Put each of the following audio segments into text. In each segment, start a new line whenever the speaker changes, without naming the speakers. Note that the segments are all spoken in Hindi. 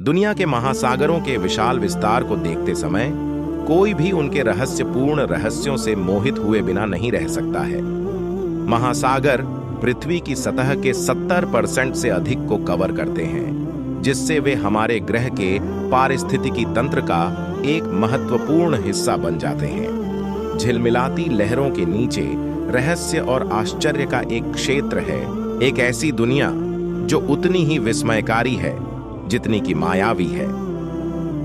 दुनिया के महासागरों के विशाल विस्तार को देखते समय कोई भी उनके रहस्यपूर्ण रहस्यों से मोहित हुए बिना नहीं रह सकता है। महासागर पृथ्वी की सतह के 70% से अधिक को कवर करते हैं, जिससे वे हमारे ग्रह के पारिस्थितिकी तंत्र का एक महत्वपूर्ण हिस्सा बन जाते हैं। झिलमिलाती लहरों के नीचे रहस्य और आश्चर्य का एक क्षेत्र है, एक ऐसी दुनिया जो उतनी ही विस्मयकारी है जितनी की मायावी है।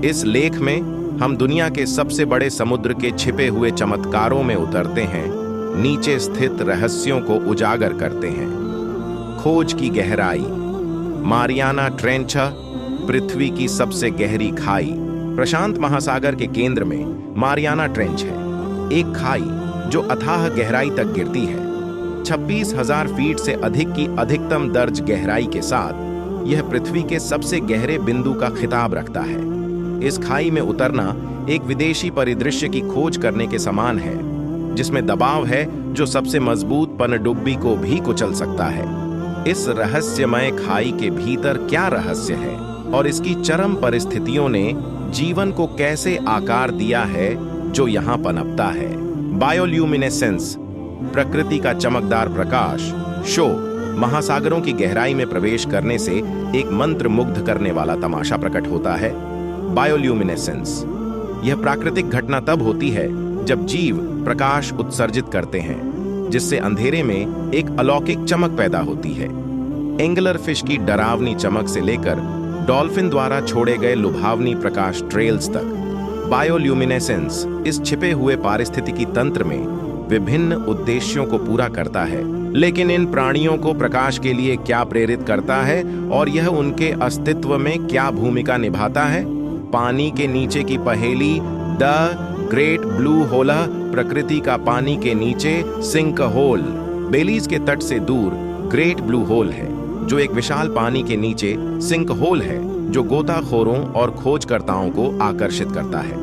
इस लेख में हम दुनिया के सबसे बड़े समुद्र के छिपे हुए चमत्कारों में उतरते हैं, नीचे स्थित रहस्यों को उजागर करते हैं। खोज की गहराई। मारियाना ट्रेंच, पृथ्वी की सबसे गहरी खाई। प्रशांत महासागर के केंद्र में मारियाना ट्रेंच है, एक खाई जो अथाह गहराई तक गिरती है। 26,000 फीट से अधिक की अधिकतम दर्ज गहराई के साथ यह पृथ्वी के सबसे गहरे बिंदु का खिताब रखता है। इस खाई में उतरना एक विदेशी परिदृश्य की खोज करने के समान है, जिसमें दबाव है जो सबसे मजबूत पनडुब्बी को भी कुचल सकता है। इस रहस्यमय खाई के भीतर क्या रहस्य है और इसकी चरम परिस्थितियों ने जीवन को कैसे आकार दिया है जो यहाँ पनपता है। बायोल्यूमिनेसेंस, प्रकृति का चमकदार प्रकाश शो। महासागरों की गहराई में प्रवेश करने से एक मंत्र मुग्ध करने वाला तमाशा प्रकट होता है। बायोल्यूमिनेसेंस यह प्राकृतिक घटना तब होती है जब जीव प्रकाश उत्सर्जित करते हैं, जिससे अंधेरे में एक अलौकिक चमक पैदा होती है। एंगलर फिश की डरावनी चमक से लेकर डॉल्फिन द्वारा छोड़े गए लुभावनी प्रकाश ट्रेल्स तक, बायोल्यूमिनेसेंस इस छिपे हुए पारिस्थितिकी तंत्र में विभिन्न उद्देश्यों को पूरा करता है। लेकिन इन प्राणियों को प्रकाश के लिए क्या प्रेरित करता है और यह उनके अस्तित्व में क्या भूमिका निभाता है? पानी के नीचे की पहेली, द ग्रेट ब्लू होल, प्रकृति का पानी के नीचे सिंक होल। बेलीज के तट से दूर ग्रेट ब्लू होल है, जो एक विशाल पानी के नीचे सिंक होल है, जो गोताखोरों और खोजकर्ताओं को आकर्षित करता है।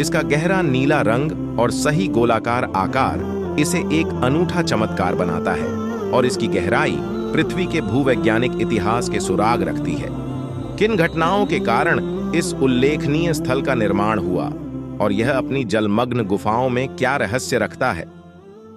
इसका गहरा नीला रंग और सही गोलाकार आकार इसे एक अनूठा चमत्कार बनाता है और इसकी गहराई पृथ्वी के भूवैज्ञानिक इतिहास के सुराग रखती है। किन घटनाओं के कारण इस उल्लेखनीय स्थल का निर्माण हुआ और यह अपनी जलमग्न गुफाओं में क्या रहस्य रखता है?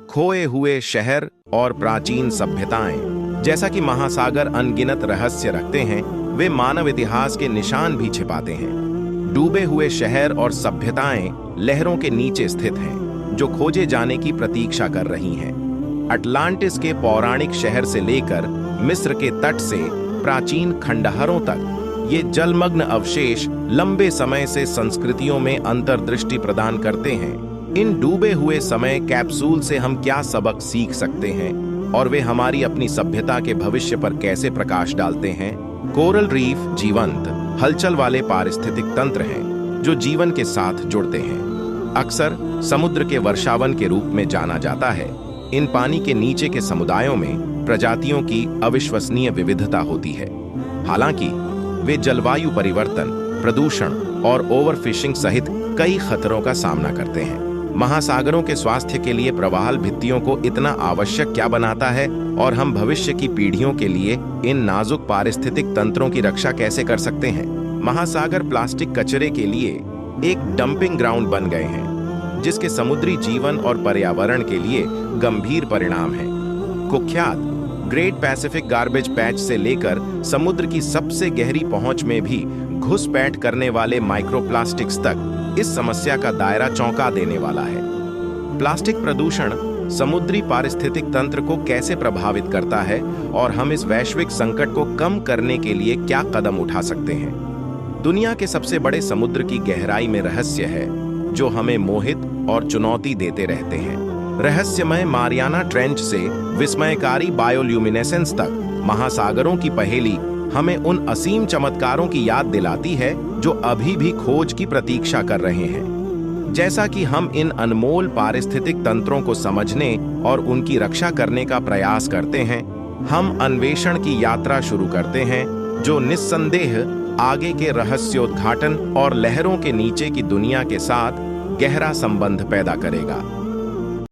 खोए हुए शहर और प्राचीन सभ्यताएं। जैसा कि महासागर अनगिनत रहस्य रखते हैं, वे मानव इतिहास के निशान भी छिपाते हैं। डूबे हुए शहर और सभ्यताएं लहरों के नीचे स्थित हैं, जो खोजे जाने की प्रतीक्षा कर रही हैं। अटलांटिस के पौराणिक शहर से लेकर मिस्र के तट से प्राचीन खंडहरों तक ये जलमग्न अवशेष लंबे समय से संस्कृतियों में अंतर्दृष्टि प्रदान करते हैं। इन डूबे हुए समय कैप्सूल से हम क्या सबक सीख सकते हैं और वे हमारी अपनी सभ्यता के भविष्य पर कैसे प्रकाश डालते हैं? कोरल रीफ जीवंत, हलचल वाले पारिस्थितिक तंत्र हैं जो जीवन के साथ जुड़ते हैं। अक्सर समुद्र के वर्षावन के रूप में जाना जाता है। इन पानी के नीचे के समुदायों में प्रजातियों की अविश्वसनीय विविधता होती है। हालांकि वे जलवायु परिवर्तन, प्रदूषण और ओवरफिशिंग सहित कई खतरों का सामना करते हैं। महासागरों के स्वास्थ्य के लिए प्रवाल भित्तियों को इतना आवश्यक क्या बनाता है और हम भविष्य की पीढ़ियों के लिए इन नाजुक पारिस्थितिक तंत्रों की रक्षा कैसे कर सकते हैं? महासागर प्लास्टिक कचरे के लिए एक डंपिंग ग्राउंड बन गए हैं, जिसके समुद्री जीवन और पर्यावरण के लिए गंभीर परिणाम हैं। कुख्यात ग्रेट पैसिफिक गार्बेज पैच से लेकर समुद्र की सबसे गहरी पहुंच में भी घुसपैठ करने वाले माइक्रोप्लास्टिक्स तक इस समस्या का दायरा चौंका देने वाला है। प्लास्टिक प्रदूषण समुद्री पारिस्थितिक तंत्र को कैसे प्रभावित करता है और हम इस वैश्विक संकट को कम करने के लिए क्या कदम उठा सकते हैं? दुनिया के सबसे बड़े समुद्र की गहराई में रहस्य है जो हमें मोहित और चुनौती देते रहते हैं। रहस्यमय मारियाना ट्रेंच से विस्मयकारी बायोल्यूमिनेसेंस तक महासागरों की पहेली हमें उन असीम चमत्कारों की याद दिलाती है जो अभी भी खोज की प्रतीक्षा कर रहे हैं। जैसा कि हम इन अनमोल पारिस्थितिक तंत्रों को समझने और उनकी रक्षा करने का प्रयास करते हैं, हम अन्वेषण की यात्रा शुरू करते हैं जो निस्संदेह आगे के रहस्योद्घाटन और लहरों के नीचे की दुनिया के साथ गहरा संबंध पैदा करेगा।